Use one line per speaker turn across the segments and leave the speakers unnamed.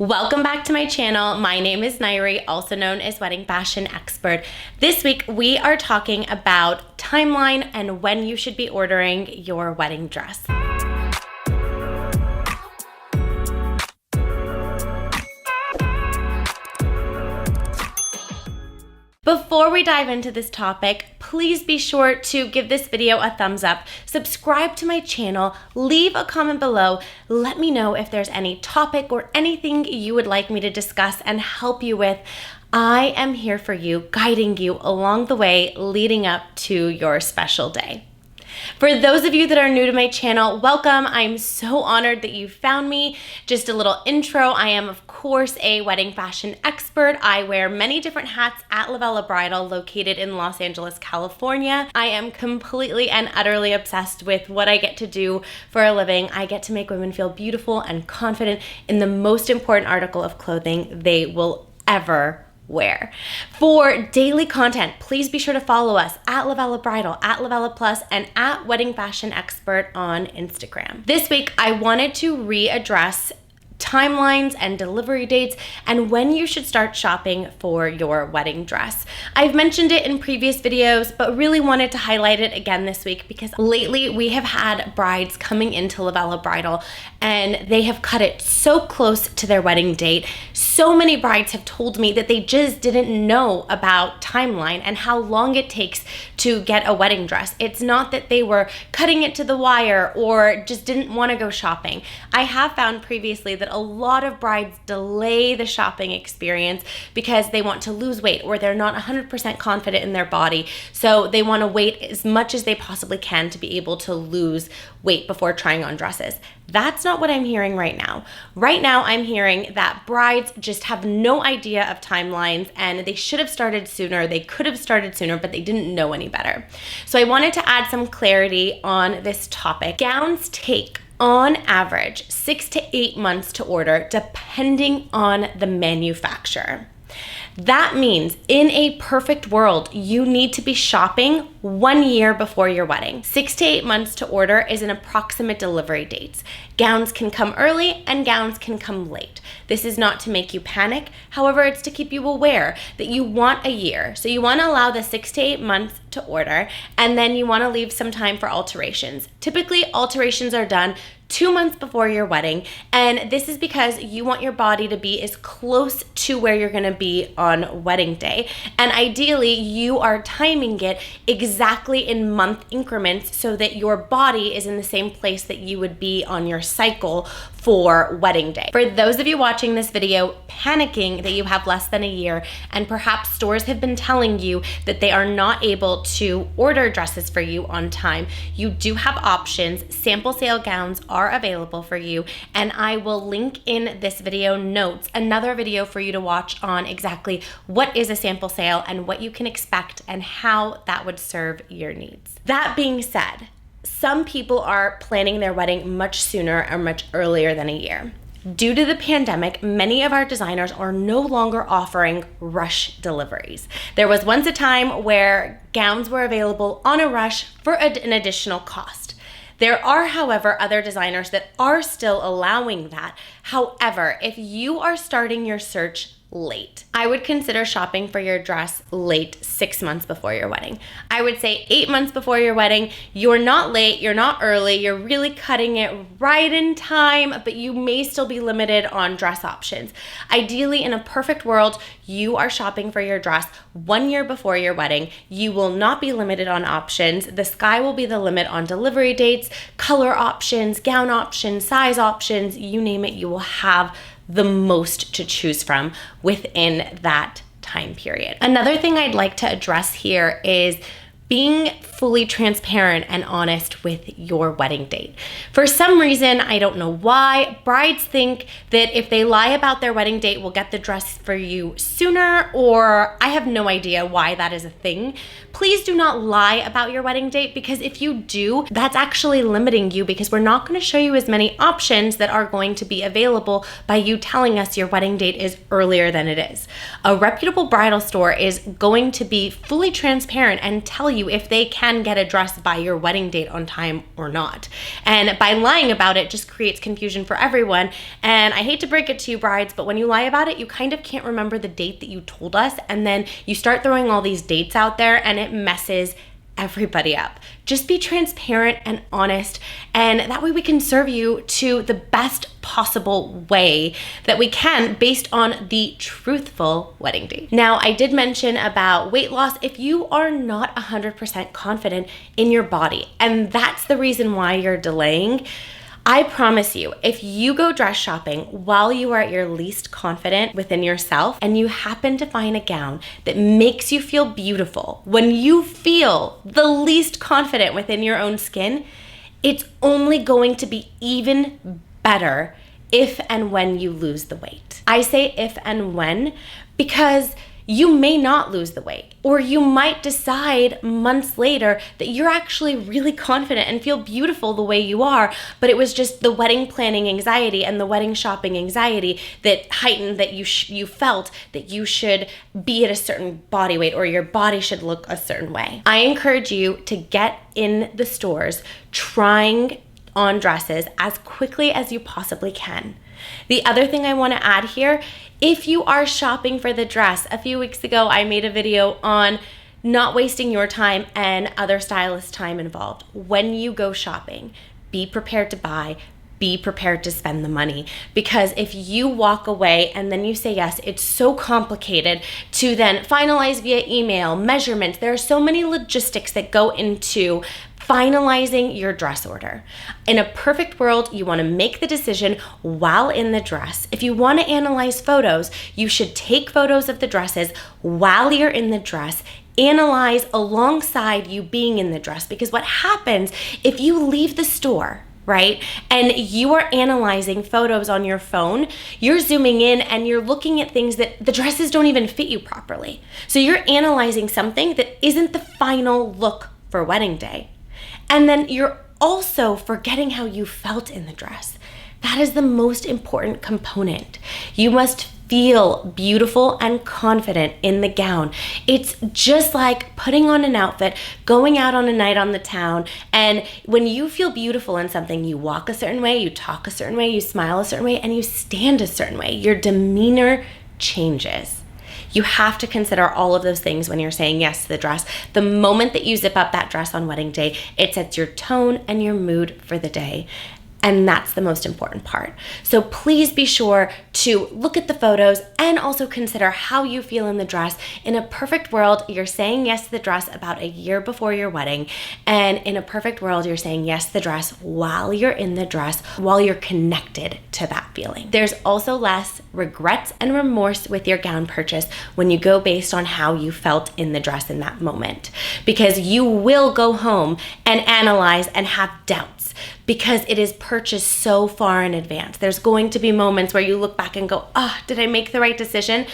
Welcome back to my channel. My name is Nayri, also known as Wedding Fashion Expert. This week we are talking about timeline and when you should be ordering your wedding dress. Before we dive into this topic, please be sure to give this video a thumbs up, subscribe to my channel, leave a comment below, let me know if there's any topic or anything you would like me to discuss and help you with. I am here for you, guiding you along the way leading up to your special day. For those of you that are new to my channel, welcome. I'm so honored that you found me. Just a little intro. I am, of course, a wedding fashion expert. I wear many different hats at LOVELLA Bridal, located in Los Angeles, California. I am completely and utterly obsessed with what I get to do for a living. I get to make women feel beautiful and confident in the most important article of clothing they will ever wear. For daily content, please be sure to follow us at LOVELLA Bridal, at LOVELLA Plus, and at Wedding Fashion Expert on Instagram. This week, I wanted to readdress timelines and delivery dates and when you should start shopping for your wedding dress. I've mentioned it in previous videos, but really wanted to highlight it again this week because lately we have had brides coming into LOVELLA Bridal and they have cut it so close to their wedding date. So many brides have told me that they just didn't know about timeline and how long it takes to get a wedding dress. It's not that they were cutting it to the wire or just didn't want to go shopping. I have found previously that a lot of brides delay the shopping experience because they want to lose weight or they're not 100% confident in their body. So they want to wait as much as they possibly can to be able to lose weight before trying on dresses. That's not what I'm hearing right now. Right now, I'm hearing that brides just have no idea of timelines and they should have started sooner. They could have started sooner, but they didn't know any better. So I wanted to add some clarity on this topic. Gowns take on average 6 to 8 months to order, depending on the manufacturer. That means in a perfect world, you need to be shopping 1 year before your wedding. 6 to 8 months to order is an approximate delivery date. Gowns can come early and gowns can come late. This is not to make you panic. However, it's to keep you aware that you want a year. So you want to allow the 6 to 8 months to order, and then you want to leave some time for alterations. Typically, alterations are done 2 months before your wedding, and this is because you want your body to be as close to where you're gonna be on wedding day. And ideally, you are timing it exactly in month increments so that your body is in the same place that you would be on your cycle for wedding day. For those of you watching this video panicking that you have less than a year and perhaps stores have been telling you that they are not able to order dresses for you on time, you do have options. Sample sale gowns are available for you, and I will link in this video notes another video for you to watch on exactly what is a sample sale and what you can expect and how that would serve your needs. That being said, some people are planning their wedding much sooner or much earlier than a year. Due to the pandemic, many of our designers are no longer offering rush deliveries. There was once a time where gowns were available on a rush for an additional cost. There are, however, other designers that are still allowing that. However, if you are starting your search late, I would consider shopping for your dress late 6 months before your wedding. I would say 8 months before your wedding. You're not late, you're not early, you're really cutting it right in time, but you may still be limited on dress options. Ideally, in a perfect world, you are shopping for your dress 1 year before your wedding. You will not be limited on options. The sky will be the limit on delivery dates, color options, gown options, size options, you name it, you will have the most to choose from within that time period. Another thing I'd like to address here is being fully transparent and honest with your wedding date. For some reason, I don't know why, brides think that if they lie about their wedding date, we'll get the dress for you sooner, or I have no idea why that is a thing. Please do not lie about your wedding date, because if you do, that's actually limiting you, because we're not going to show you as many options that are going to be available by you telling us your wedding date is earlier than it is. A reputable bridal store is going to be fully transparent and tell you you if they can get a dress by your wedding date on time or not. And by lying about it just creates confusion for everyone. And I hate to break it to you, brides, but when you lie about it, you kind of can't remember the date that you told us, and then you start throwing all these dates out there and it messes everybody up. Just be transparent and honest, and that way we can serve you to the best possible way that we can based on the truthful wedding date. Now, I did mention about weight loss if you are not 100% confident in your body, and that's the reason why you're delaying. I promise you, if you go dress shopping while you are at your least confident within yourself and you happen to find a gown that makes you feel beautiful when you feel the least confident within your own skin, it's only going to be even better if and when you lose the weight. I say if and when because you may not lose the weight, or you might decide months later that you're actually really confident and feel beautiful the way you are, but it was just the wedding planning anxiety and the wedding shopping anxiety that heightened that you felt that you should be at a certain body weight or your body should look a certain way. I encourage you to get in the stores trying on dresses as quickly as you possibly can. The other thing I want to add here, if you are shopping for the dress, a few weeks ago I made a video on not wasting your time and other stylists' time involved. When you go shopping, be prepared to buy, be prepared to spend the money, because if you walk away and then you say yes, it's so complicated to then finalize via email, measurements. There are so many logistics that go into finalizing your dress order. In a perfect world, you want to make the decision while in the dress. If you want to analyze photos, you should take photos of the dresses while you're in the dress, analyze alongside you being in the dress, because what happens if you leave the store, right, and you are analyzing photos on your phone, you're zooming in and you're looking at things that the dresses don't even fit you properly. So you're analyzing something that isn't the final look for wedding day. And then you're also forgetting how you felt in the dress. That is the most important component. You must feel beautiful and confident in the gown. It's just like putting on an outfit, going out on a night on the town, and when you feel beautiful in something, you walk a certain way, you talk a certain way, you smile a certain way, and you stand a certain way. Your demeanor changes. You have to consider all of those things when you're saying yes to the dress. The moment that you zip up that dress on wedding day, it sets your tone and your mood for the day. And that's the most important part. So please be sure to look at the photos and also consider how you feel in the dress. In a perfect world, you're saying yes to the dress about a year before your wedding. And in a perfect world, you're saying yes to the dress while you're in the dress, while you're connected to that feeling. There's also less regrets and remorse with your gown purchase when you go based on how you felt in the dress in that moment. Because you will go home and analyze and have doubts, because it is purchased so far in advance. There's going to be moments where you look back and go, did I make the right decision?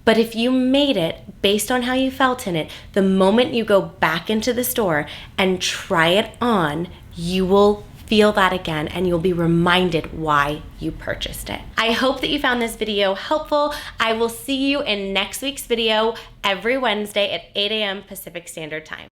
But if you made it based on how you felt in it, the moment you go back into the store and try it on, you will feel that again and you'll be reminded why you purchased it. I hope that you found this video helpful. I will see you in next week's video every Wednesday at 8 a.m. Pacific Standard Time.